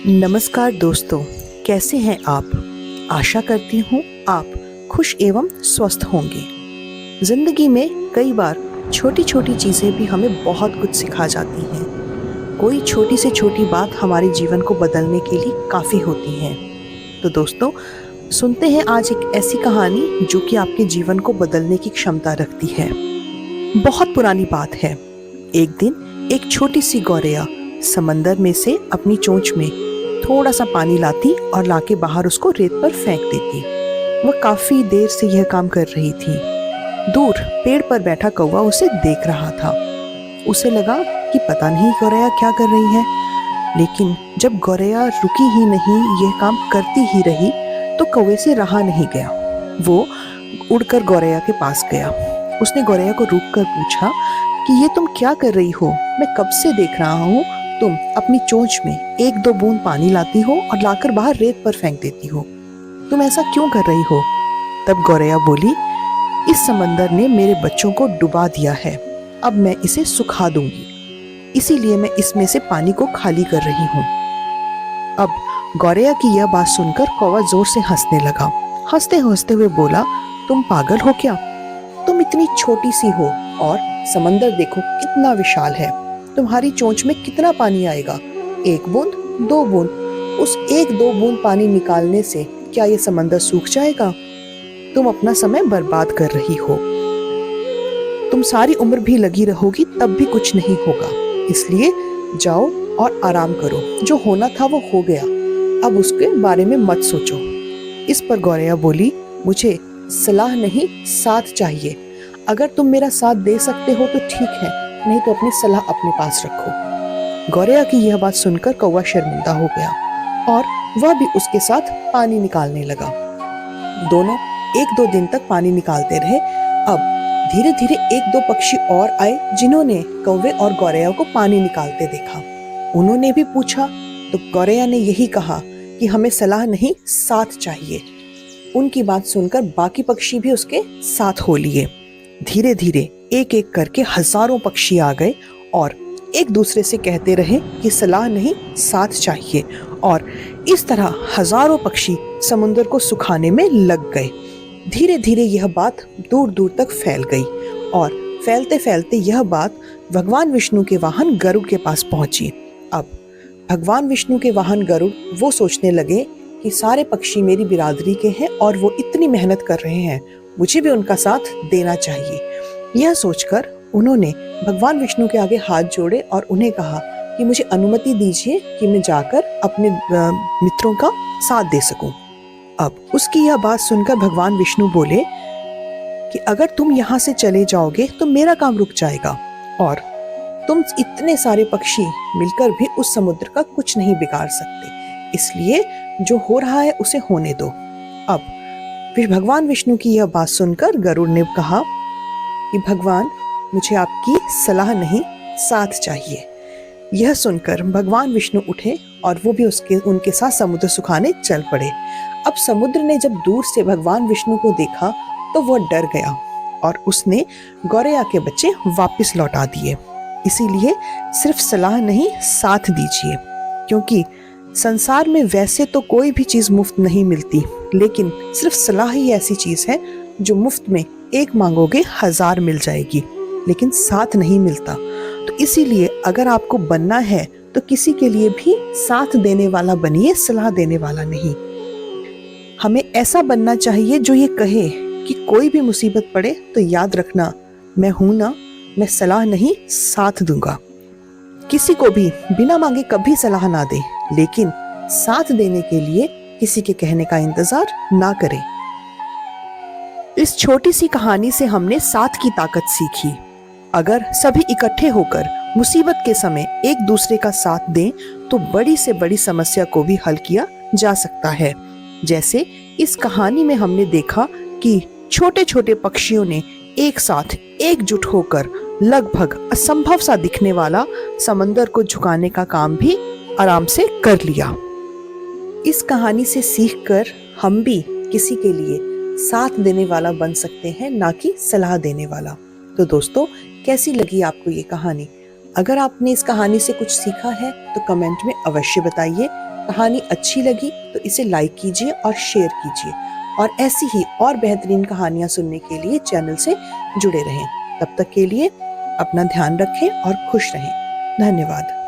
नमस्कार दोस्तों, कैसे हैं आप? आशा करती हूँ आप खुश एवं स्वस्थ होंगे। जिंदगी में कई बार छोटी छोटी चीज़ें भी हमें बहुत कुछ सिखा जाती हैं। कोई छोटी से छोटी बात हमारे जीवन को बदलने के लिए काफ़ी होती है। तो दोस्तों, सुनते हैं आज एक ऐसी कहानी जो कि आपके जीवन को बदलने की क्षमता रखती है। बहुत पुरानी बात है। एक दिन एक छोटी सी गौरैया समंदर में से अपनी चोंच में थोड़ा सा पानी लाती और लाके बाहर उसको रेत पर फेंक देती। वह काफी देर से यह काम कर रही थी। दूर पेड़ पर बैठा कौवा उसे देख रहा था। उसे लगा कि पता नहीं गौरैया क्या कर रही है, लेकिन जब गौरैया रुकी ही नहीं, यह काम करती ही रही, तो कौवे से रहा नहीं गया। वो उड़कर गौरैया के पास गया। उसने गौरैया को रुककर पूछा कि ये तुम क्या कर रही हो? मैं कब से देख रहा हूँ तुम अपनी चोंच में एक दो बूंद पानी लाती हो और लाकर बाहर रेत पर फेंक देती हो। तुम ऐसा क्यों कर रही हो? तब गौरैया बोली, इस समंदर ने मेरे बच्चों को डुबा दिया है। अब मैं इसे सुखा दूंगी, इसीलिए मैं इसमें से पानी को खाली कर रही हूँ। अब गौरैया की यह बात सुनकर कौवा जोर से हंसने लगा। हंसते हंसते हुए बोला, तुम पागल हो क्या? तुम इतनी छोटी सी हो और समंदर देखो कितना विशाल है। तुम्हारी चोंच में कितना पानी आएगा? एक बूंद, दो बूंद। उस एक दो बूंद पानी निकालने से क्या ये समंदर सूख जाएगा? तुम अपना समय बर्बाद कर रही हो। तुम सारी उम्र भी लगी रहोगी तब भी कुछ नहीं होगा। इसलिए जाओ और आराम करो। जो होना था वो हो गया, अब उसके बारे में मत सोचो। इस पर गौरैया बोली, मुझे सलाह नहीं, साथ चाहिए। अगर तुम मेरा साथ दे सकते हो तो ठीक है, नहीं तो अपनी सलाह अपने पास रखो। गौरैया की यह बात सुनकर कौवा शर्मिंदा हो गया और वह भी उसके साथ पानी निकालने लगा। दोनों एक दो दिन तक पानी निकालते रहे। अब धीरे धीरे एक दो पक्षी और आए जिन्होंने कौवे और गौरैया को पानी निकालते देखा। उन्होंने भी पूछा तो गौरैया ने यही कहा कि हमें सलाह नहीं, साथ चाहिए। उनकी बात सुनकर बाकी पक्षी भी उसके साथ हो लिए। धीरे धीरे एक एक करके हजारों पक्षी आ गए और एक दूसरे से कहते रहे कि सलाह नहीं, साथ चाहिए। और इस तरह हजारों पक्षी समुद्र को सुखाने में लग गए। धीरे धीरे यह बात दूर दूर तक फैल गई और फैलते फैलते यह बात भगवान विष्णु के वाहन गरुड़ के पास पहुंची। अब भगवान विष्णु के वाहन गरुड़ वो सोचने लगे कि सारे पक्षी मेरी बिरादरी के हैं और वो इतनी मेहनत कर रहे हैं, मुझे भी उनका साथ देना चाहिए। यह सोचकर उन्होंने भगवान विष्णु के आगे हाथ जोड़े और उन्हें कहा कि मुझे अनुमति दीजिए कि मैं जाकर अपने मित्रों का साथ दे सकूं। अब उसकी यह बात सुनकर भगवान विष्णु बोले कि अगर तुम यहाँ से चले जाओगे तो मेरा काम रुक जाएगा और तुम इतने सारे पक्षी मिलकर भी उस समुद्र का कुछ नहीं बिगाड़ सकते। इसलिए जो हो रहा है उसे होने दो। अब फिर भगवान विष्णु की यह बात सुनकर गरुड़ ने कहा कि भगवान, मुझे आपकी सलाह नहीं, साथ चाहिए। यह सुनकर भगवान विष्णु उठे और वो भी उनके साथ समुद्र सुखाने चल पड़े। अब समुद्र ने जब दूर से भगवान विष्णु को देखा तो वह डर गया और उसने गौरैया के बच्चे वापस लौटा दिए। इसीलिए सिर्फ सलाह नहीं, साथ दीजिए, क्योंकि संसार में वैसे तो कोई भी चीज मुफ्त नहीं मिलती, लेकिन सिर्फ सलाह ही ऐसी चीज है जो मुफ्त में एक मांगोगे 1000 मिल जाएगी, लेकिन साथ नहीं मिलता। तो इसीलिए अगर आपको बनना है तो किसी के लिए भी साथ देने वाला बनिए, सलाह देने वाला नहीं। हमें ऐसा बनना चाहिए जो ये कहे कि कोई भी मुसीबत पड़े तो याद रखना, मैं हूं ना, मैं सलाह नहीं, साथ दूंगा। किसी को भी बिना मांगे कभी सलाह ना दे, लेकिन साथ देने के लिए किसी के कहने का इंतजार ना करें। इस छोटी सी कहानी से हमने साथ की ताकत सीखी। अगर सभी इकट्ठे होकर मुसीबत के समय एक दूसरे का साथ दें तो बड़ी से बड़ी समस्या को भी हल किया जा सकता है। जैसे इस कहानी में हमने देखा कि छोटे छोटे पक्षियों ने एक साथ एकजुट होकर लगभग असंभव सा दिखने वाला समंदर को झुकाने का काम भी आराम से कर लिया। इस कहानी से सीखकर हम भी किसी के लिए साथ देने वाला बन सकते हैं, ना कि सलाह देने वाला। तो दोस्तों, कैसी लगी आपको ये कहानी? अगर आपने इस कहानी से कुछ सीखा है तो कमेंट में अवश्य बताइए। कहानी अच्छी लगी तो इसे लाइक कीजिए और शेयर कीजिए, और ऐसी ही और बेहतरीन कहानियां सुनने के लिए चैनल से जुड़े रहें। तब तक के लिए अपना ध्यान रखें और खुश रहें। धन्यवाद।